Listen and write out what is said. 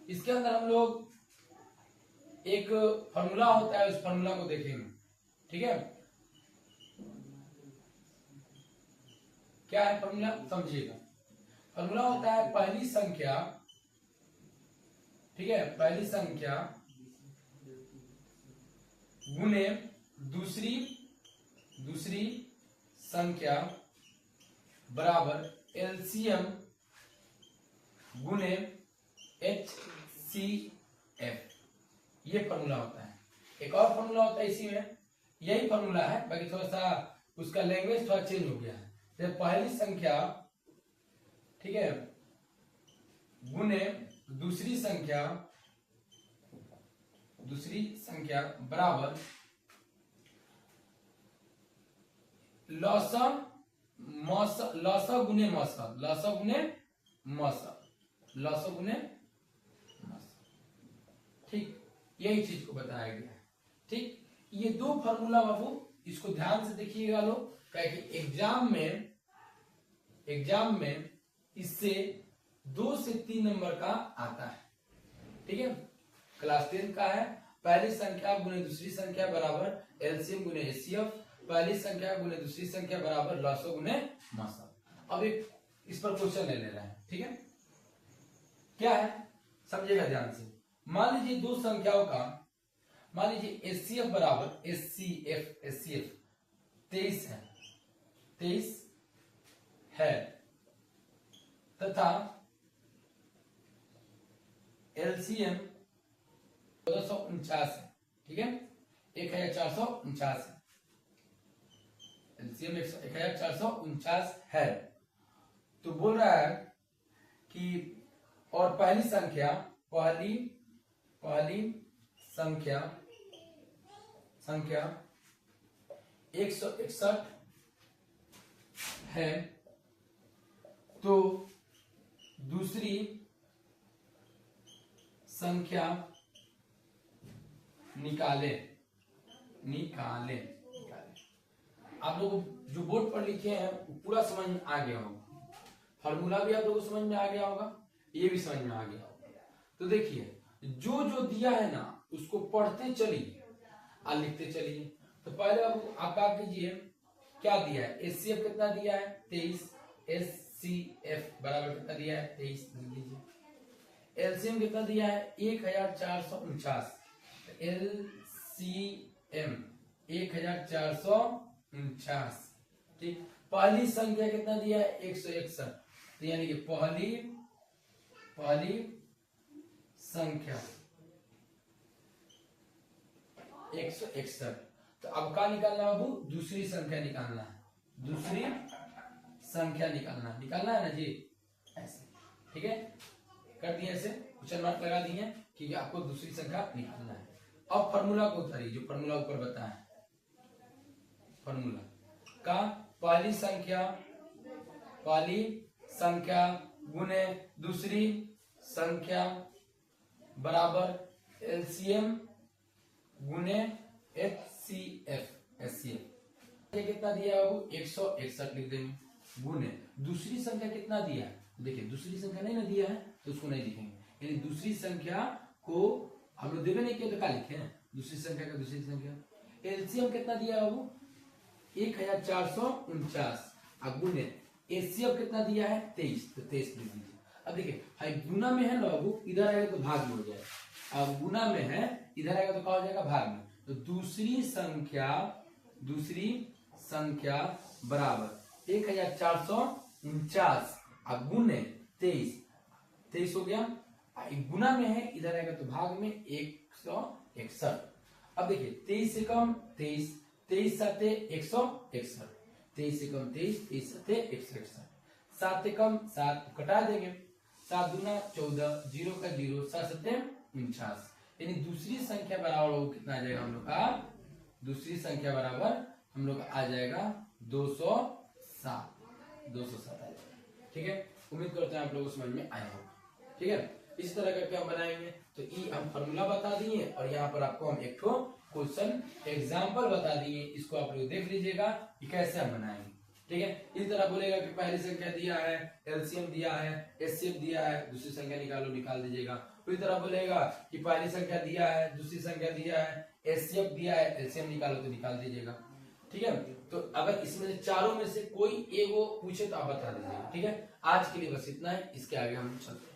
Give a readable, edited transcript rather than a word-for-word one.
इसके अंदर हम लोग एक फॉर्मूला होता है, उस फॉर्मूला को देखेंगे। ठीक है, क्या है फॉर्मूला समझिएगा। फॉर्मूला होता है पहली संख्या, ठीक है, पहली संख्या गुने दूसरी संख्या बराबर एलसीएम गुने HCF। ये फॉर्मूला होता है। एक और फॉर्मूला होता है इसी में, यही फॉर्मूला है, बाकी थोड़ा सा उसका लैंग्वेज थोड़ा चेंज हो गया है। जैसे पहली संख्या, ठीक है, गुने दूसरी संख्या बराबर लॉसा गुने मौसा। ठीक, यही चीज को बताया गया है। ठीक, ये दो फॉर्मूला बाबू इसको ध्यान से देखिएगा लोग, क्योंकि एग्जाम में इससे 2 से 3 नंबर का आता है। ठीक है, क्लास 10 का है। पहली संख्या गुने दूसरी संख्या बराबर एलसीएम गुने एचसीएफ, पहली संख्या गुने दूसरी संख्या बराबर लॉसो गुने मौसा। अब एक इस पर क्वेश्चन ले रहे हैं। ठीक है, क्या है समझिएगा ध्यान से। मान लीजिए दो संख्याओं का, मान लीजिए एचसीएफ बराबर एचसीएफ 23 है तथा एलसीएम 1449 है। ठीक है, 1449 है, एलसीएम 1449 है। तो बोल रहा है कि और पहली संख्या 161 है, तो दूसरी संख्या निकाले। आप लोग जो बोर्ड पर लिखे हैं वो पूरा समझ में आ गया होगा, फॉर्मूला भी आप लोगों को समझ में आ गया होगा, ये भी समझ में आ गया होगा। तो देखिए जो दिया है ना उसको पढ़ते चलिए और लिखते चलिए। तो पहले आप क्या कीजिए, क्या दिया है, एचसीएफ कितना दिया है 23, एचसीएफ बराबर कितना दिया है 23 लीजिए। एलसीएम कितना दिया है 1449, एलसीएम 1449। ठीक, पहली संख्या कितना दिया है 161, तो यानी कि पहली संख्या 161। तो अब क्या निकालना है बाबू, दूसरी संख्या निकालना है, निकालना है ना जी, ऐसे। ठीक है, कर दिए ऐसे, क्वेश्चन मार्क लगा दिए कि आपको दूसरी संख्या निकालना है। अब फॉर्मूला को उतारिए, जो फॉर्मूला ऊपर बताया फॉर्मूला का, पहली संख्या गुने दूसरी संख्या बराबर एलसीएम गुने एचसीएफ। ये कितना दिया है वो 161 लिख देंगे, गुने दूसरी संख्या कितना दिया है, देखिए दूसरी संख्या नहीं ना दिया है तो उसको नहीं लिखेंगे, यानी दूसरी संख्या को हम लोग देवे नहीं किया तो क्या लिखे हैं, दूसरी संख्या का दूसरी संख्या। एलसीएम कितना दिया है वो 1449, गुने एचसीएफ कितना दिया है 23, तो 23 लिख दीजिए। अब देखिए गुना में है ना बाबू, इधर आएगा तो भाग में हो जाएगा, अब गुना में है इधर आएगा तो क्या हो जाएगा भाग में। तो दूसरी संख्या बराबर 1449 गुने 23 हो गया, गुना में है इधर आएगा तो भाग में 161। अब देखिए 23 से कम 23 साते 161, 23 से कम 23 साते 161, 7 से कम 7 कटा देंगे, 7 दूना 14, 0 का 0, 7 सत्ते 49, यानी दूसरी संख्या बराबर कितना आ जाएगा हम लोग का, दूसरी संख्या बराबर हम लोग आ जाएगा 207 आ जाएगा। ठीक है, उम्मीद करते हैं आप लोगों को समझ में आया होगा। ठीक है, इस तरह करके हम बनाएंगे। तो ई हम फॉर्मूला बता दिए और यहाँ पर आपको हम एक क्वेश्चन एग्जाम्पल बता दिए, इसको आप लोग देख लीजिएगा कि कैसे हम बनाएंगे। ठीक है, इस तरह बोलेगा कि पहली संख्या दिया है, एलसीएम दिया है, एचसीएफ दिया है, दूसरी संख्या निकाल दीजिएगा। पूरी तरह बोलेगा कि पहली संख्या दिया है, दूसरी संख्या दिया है, एचसीएफ दिया है, एलसीएम निकालो तो निकाल दीजिएगा। ठीक है, तो अगर इसमें से चारों में से कोई एगो पूछे तो आप बता दीजिएगा। ठीक है, आज के लिए बस इतना है, इसके आगे हम चलते हैं।